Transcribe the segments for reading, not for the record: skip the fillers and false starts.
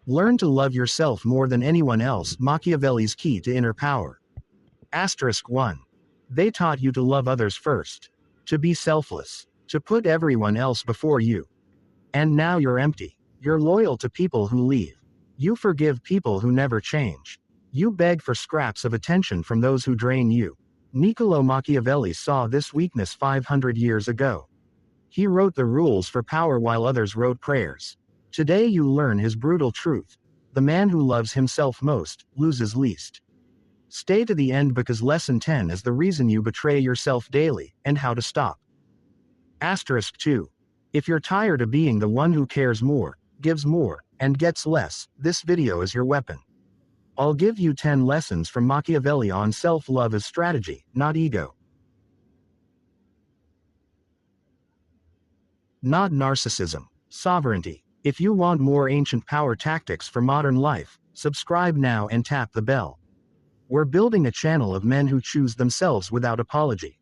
Learn to love yourself more than anyone else. Machiavelli's key to inner power. Asterisk 1. They taught you to love others first. To be selfless. To put everyone else before you. And now you're empty. You're loyal to people who leave. You forgive people who never change. You beg for scraps of attention from those who drain you. Niccolo Machiavelli saw this weakness 500 years ago. He wrote the rules for power while others wrote prayers. Today you learn his brutal truth. The man who loves himself most, loses least. Stay to the end because lesson 10 is the reason you betray yourself daily, and how to stop. Asterisk 2. If you're tired of being the one who cares more, gives more, and gets less, this video is your weapon. I'll give you 10 lessons from Machiavelli on self-love as strategy, not ego. Not narcissism. Sovereignty. If you want more ancient power tactics for modern life, subscribe now and tap the bell. We're building a channel of men who choose themselves without apology.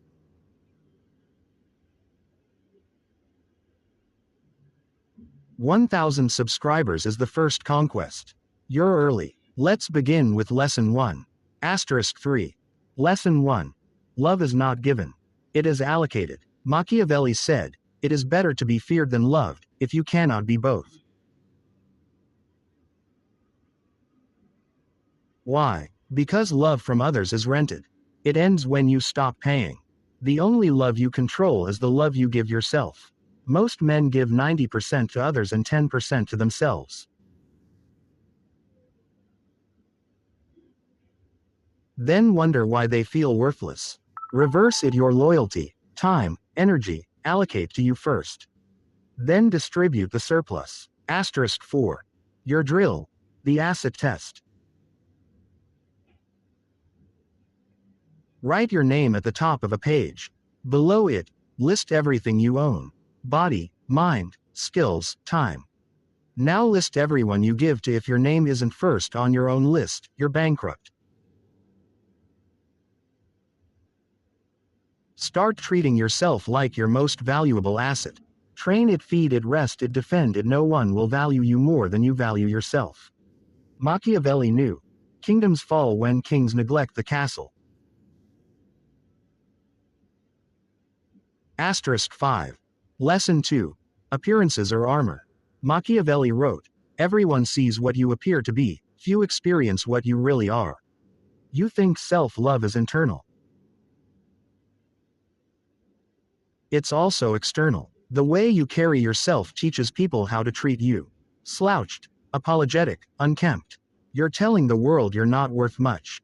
1,000 subscribers is the first conquest. You're early. Let's begin with Lesson 1. Asterisk 3. Lesson 1. Love is not given. It is allocated. Machiavelli said, "It is better to be feared than loved, if you cannot be both." Why? Because love from others is rented. It ends when you stop paying. The only love you control is the love you give yourself. Most men give 90% to others and 10% to themselves. Then wonder why they feel worthless. Reverse it. Your loyalty, time, energy, allocate to you first. Then distribute the surplus. Asterisk 4. Your drill. The asset test. Write your name at the top of a page. Below it, list everything you own. Body, mind, skills, time. Now list everyone you give to. If your name isn't first on your own list, you're bankrupt. Start treating yourself like your most valuable asset. Train it, feed it, rest it, defend it. No one will value you more than you value yourself. Machiavelli knew. Kingdoms fall when kings neglect the castle. Asterisk 5. Lesson 2. Appearances are armor. Machiavelli wrote, "Everyone sees what you appear to be, few experience what you really are." You think self-love is internal. It's also external. The way you carry yourself teaches people how to treat you. Slouched, apologetic, unkempt. You're telling the world you're not worth much.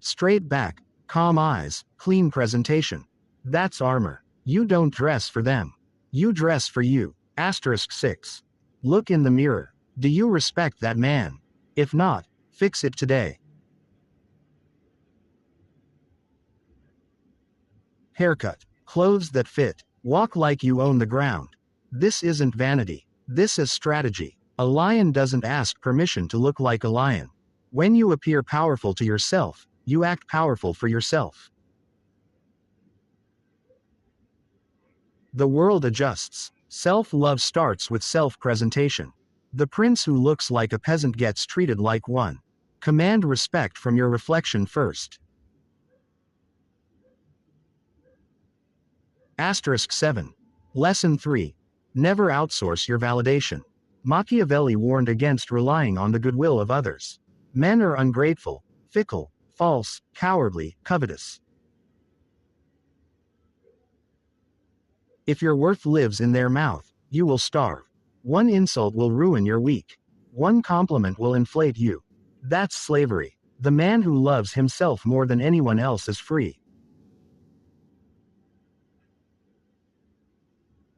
Straight back, calm eyes, clean presentation. That's armor. You don't dress for them. You dress for you. Asterisk 6. Look in the mirror. Do you respect that man? If not, fix it today. Haircut, clothes that fit, walk like you own the ground. This isn't vanity. This is strategy. A lion doesn't ask permission to look like a lion. When you appear powerful to yourself, you act powerful for yourself. The world adjusts. Self-love starts with self-presentation. The prince who looks like a peasant gets treated like one. Command respect from your reflection first. Asterisk 7. Lesson 3. Never outsource your validation. Machiavelli warned against relying on the goodwill of others. Men are ungrateful, fickle, false, cowardly, covetous. If your worth lives in their mouth, you will starve. One insult will ruin your week. One compliment will inflate you. That's slavery. The man who loves himself more than anyone else is free.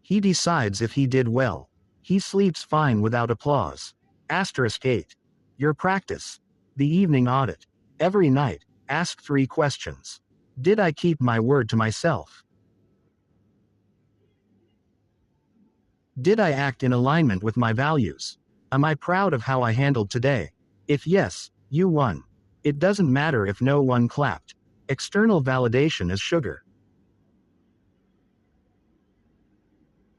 He decides if he did well. He sleeps fine without applause. Asterisk 8. Your practice. The evening audit. Every night, ask 3 questions. Did I keep my word to myself? Did I act in alignment with my values? Am I proud of how I handled today? If yes, you won. It doesn't matter if no one clapped. External validation is sugar.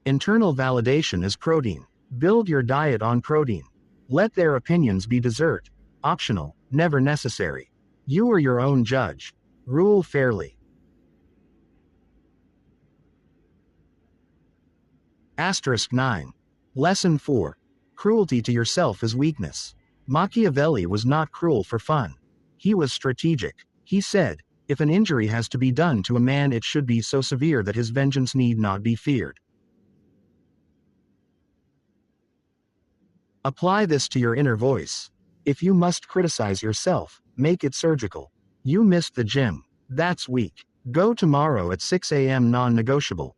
Internal validation is protein. Build your diet on protein. Let their opinions be dessert. Optional, never necessary. You are your own judge. Rule fairly. Asterisk 9. Lesson 4. Cruelty to yourself is weakness. Machiavelli was not cruel for fun. He was strategic. He said, if an injury has to be done to a man, it should be so severe that his vengeance need not be feared. Apply this to your inner voice. If you must criticize yourself, make it surgical. You missed the gym. That's weak. Go tomorrow at 6 a.m. non-negotiable.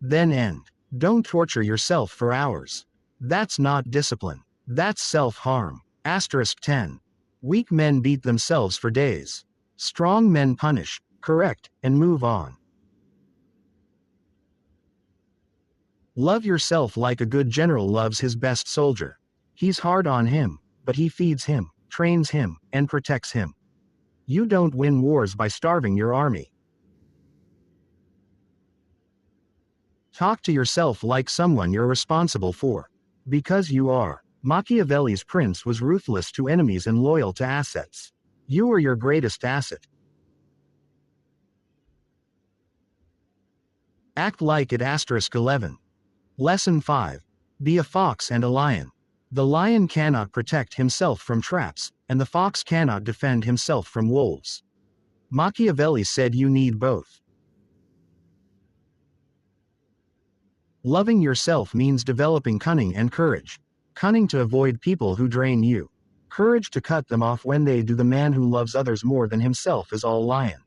Then end. Don't torture yourself for hours. That's not discipline. That's self-harm. Asterisk 10. Weak men beat themselves for days. Strong men punish, correct, and move on. Love yourself like a good general loves his best soldier. He's hard on him, but he feeds him, trains him, and protects him. You don't win wars by starving your army. Talk to yourself like someone you're responsible for. Because you are. Machiavelli's prince was ruthless to enemies and loyal to assets. You are your greatest asset. Act like it. Asterisk 11. Lesson 5. Be a fox and a lion. The lion cannot protect himself from traps, and the fox cannot defend himself from wolves. Machiavelli said you need both. Loving yourself means developing cunning and courage. Cunning to avoid people who drain you. Courage to cut them off when they do. The man who loves others more than himself is all lion.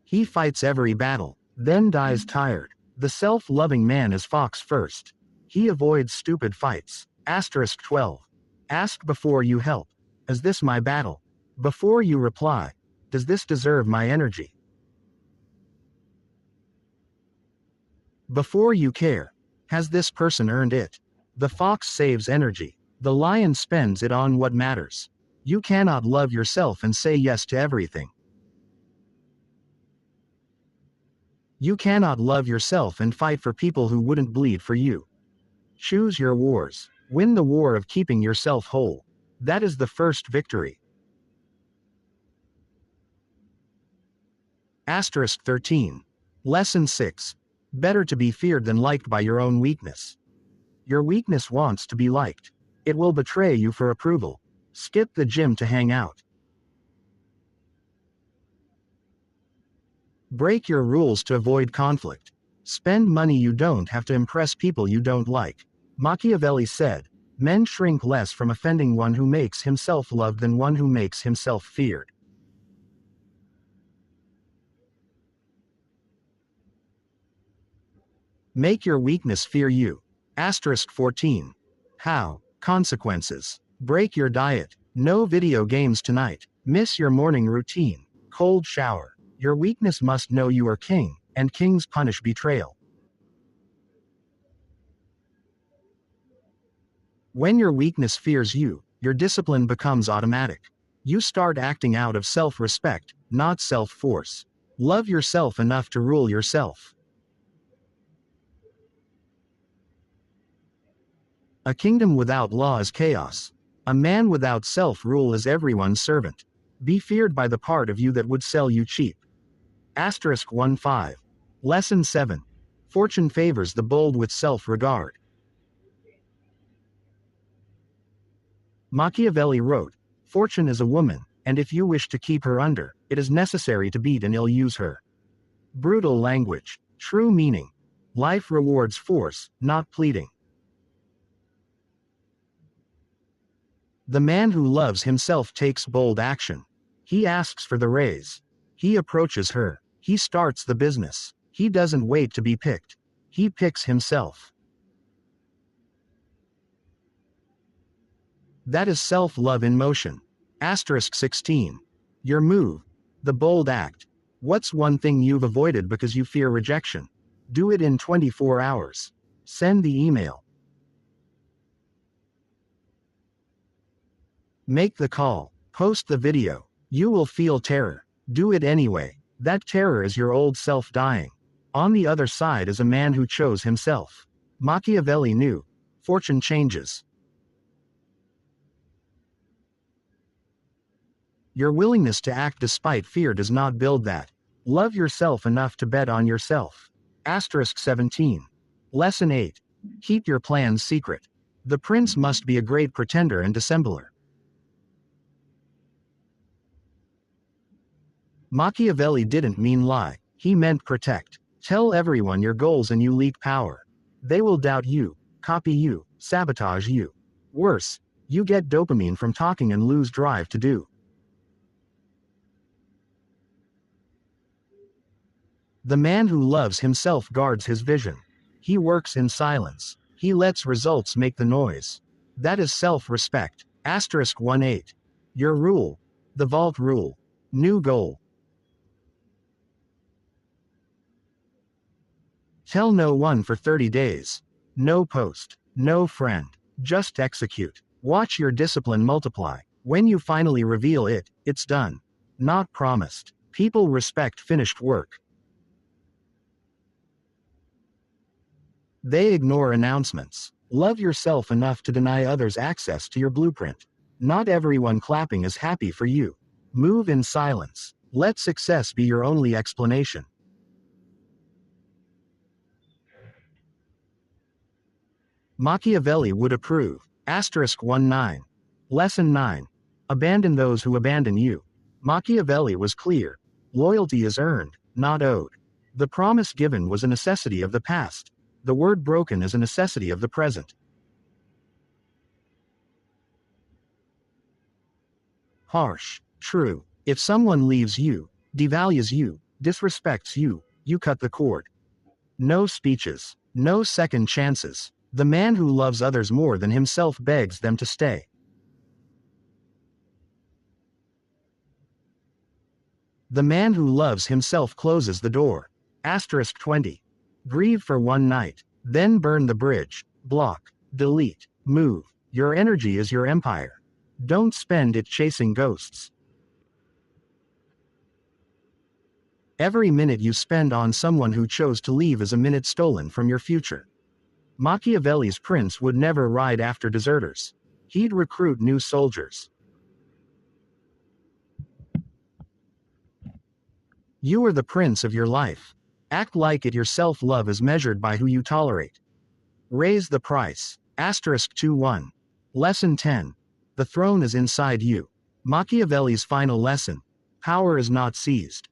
He fights every battle, then dies tired. The self-loving man is fox first. He avoids stupid fights. Asterisk 12. Ask before you help. Is this my battle? Before you reply. Does this deserve my energy? Before you care. Has this person earned it? The fox saves energy. The lion spends it on what matters. You cannot love yourself and say yes to everything. You cannot love yourself and fight for people who wouldn't bleed for you. Choose your wars. Win the war of keeping yourself whole. That is the first victory. Asterisk 13. Lesson 6. Better to be feared than liked by your own weakness. Your weakness wants to be liked. It will betray you for approval. Skip the gym to hang out. Break your rules to avoid conflict. Spend money you don't have to impress people you don't like. Machiavelli said, men shrink less from offending one who makes himself loved than one who makes himself feared. Make your weakness fear you. Asterisk 14. How? Consequences. Break your diet. No video games tonight. Miss your morning routine. Cold shower. Your weakness must know you are king, and kings punish betrayal. When your weakness fears you, your discipline becomes automatic. You start acting out of self-respect, not self-force. Love yourself enough to rule yourself. A kingdom without law is chaos. A man without self-rule is everyone's servant. Be feared by the part of you that would sell you cheap. Asterisk 15. Lesson 7. Fortune favors the bold with self-regard. Machiavelli wrote, Fortune is a woman, and if you wish to keep her under, it is necessary to beat and ill-use her. Brutal language. True meaning. Life rewards force, not pleading. The man who loves himself takes bold action. He asks for the raise. He approaches her. He starts the business. He doesn't wait to be picked. He picks himself. That is self-love in motion. Asterisk 16. Your move. The bold act. What's one thing you've avoided because you fear rejection? Do it in 24 hours. Send the email. Make the call. Post the video. You will feel terror. Do it anyway. That terror is your old self dying. On the other side is a man who chose himself. Machiavelli knew. Fortune changes. Your willingness to act despite fear does not build that. Love yourself enough to bet on yourself. Asterisk 17. Lesson 8. Keep your plans secret. The prince must be a great pretender and dissembler. Machiavelli didn't mean lie, he meant protect. Tell everyone your goals and you leak power. They will doubt you, copy you, sabotage you. Worse, you get dopamine from talking and lose drive to do. The man who loves himself guards his vision. He works in silence. He lets results make the noise. That is self-respect. Asterisk 18. Your rule. The vault rule. New goal. Tell no one for 30 days. No post. No friend. Just execute. Watch your discipline multiply. When you finally reveal it, it's done. Not promised. People respect finished work. They ignore announcements. Love yourself enough to deny others access to your blueprint. Not everyone clapping is happy for you. Move in silence. Let success be your only explanation. Machiavelli would approve. Asterisk 19. Lesson 9. Abandon those who abandon you. Machiavelli was clear. Loyalty is earned, not owed. The promise given was a necessity of the past. The word broken is a necessity of the present. Harsh. True. If someone leaves you, devalues you, disrespects you, you cut the cord. No speeches. No second chances. The man who loves others more than himself begs them to stay. The man who loves himself closes the door. Asterisk 20. Grieve for one night. Then burn the bridge. Block. Delete. Move. Your energy is your empire. Don't spend it chasing ghosts. Every minute you spend on someone who chose to leave is a minute stolen from your future. Machiavelli's prince would never ride after deserters. He'd recruit new soldiers. You are the prince of your life. Act like it. Your self-love is measured by who you tolerate. Raise the price. Asterisk 21. Lesson 10. The throne is inside you. Machiavelli's final lesson. Power is not seized.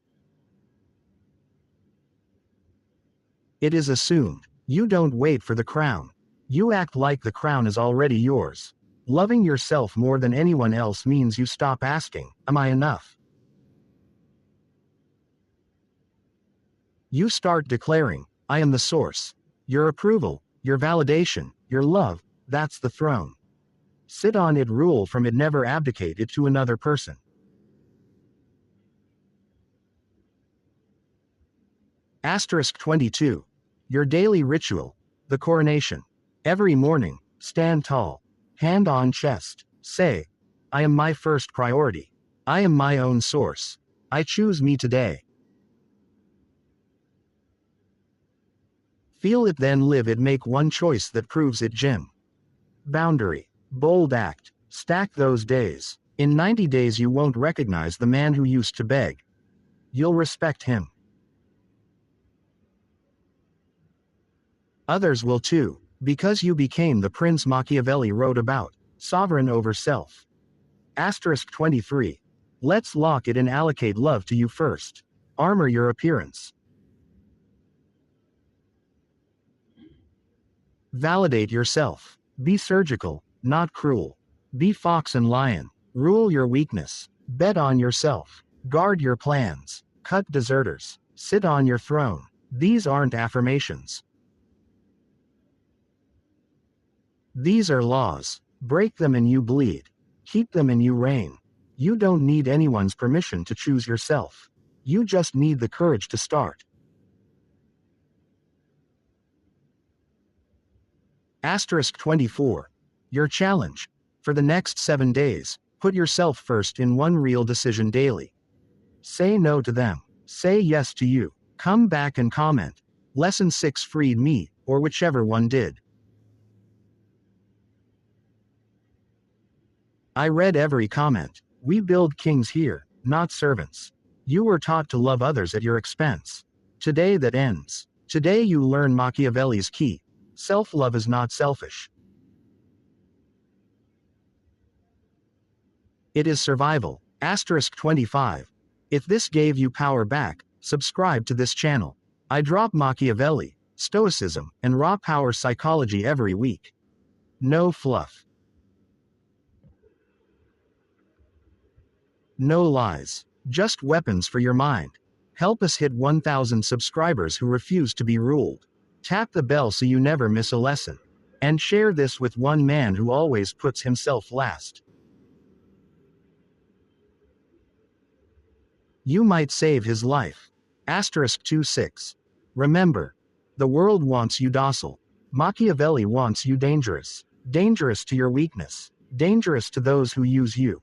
It is assumed. You don't wait for the crown. You act like the crown is already yours. Loving yourself more than anyone else means you stop asking, "Am I enough?" You start declaring, "I am the source." Your approval, your validation, your love, that's the throne. Sit on it, rule from it, never abdicate it to another person. Asterisk 22. Your daily ritual. The coronation. Every morning, stand tall. Hand on chest. Say, "I am my first priority. I am my own source. I choose me today." Feel it, then live it. Make one choice that proves it. Jim. Boundary. Bold act. Stack those days. In 90 days you won't recognize the man who used to beg. You'll respect him. Others will too, because you became the prince Machiavelli wrote about, sovereign over self. Asterisk 23. Let's lock it in. Allocate love to you first. Armor your appearance. Validate yourself. Be surgical, not cruel. Be fox and lion. Rule your weakness. Bet on yourself. Guard your plans. Cut deserters. Sit on your throne. These aren't affirmations. These are laws. Break them and you bleed. Keep them and you reign. You don't need anyone's permission to choose yourself. You just need the courage to start. Asterisk 24. Your challenge. For the next 7 days, Put yourself first in one real decision daily. Say no to them. Say yes to you. Come back and comment. Lesson 6 freed me, or whichever one did. I read every comment. We build kings here, not servants. You were taught to love others at your expense. Today that ends. Today you learn Machiavelli's key. Self-love is not selfish. It is survival. Asterisk 25. If this gave you power back, subscribe to this channel. I drop Machiavelli, Stoicism, and raw power psychology every week. No fluff. No lies. Just weapons for your mind. Help us hit 1,000 subscribers who refuse to be ruled. Tap the bell so you never miss a lesson. And share this with one man who always puts himself last. You might save his life. Asterisk 26. Remember, the world wants you docile. Machiavelli wants you dangerous. Dangerous to your weakness. Dangerous to those who use you.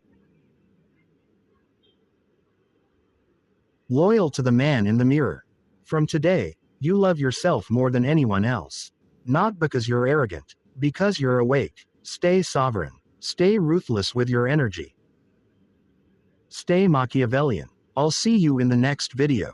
Loyal to the man in the mirror. From today, you love yourself more than anyone else. Not because you're arrogant, because you're awake. Stay sovereign. Stay ruthless with your energy. Stay Machiavellian. I'll see you in the next video.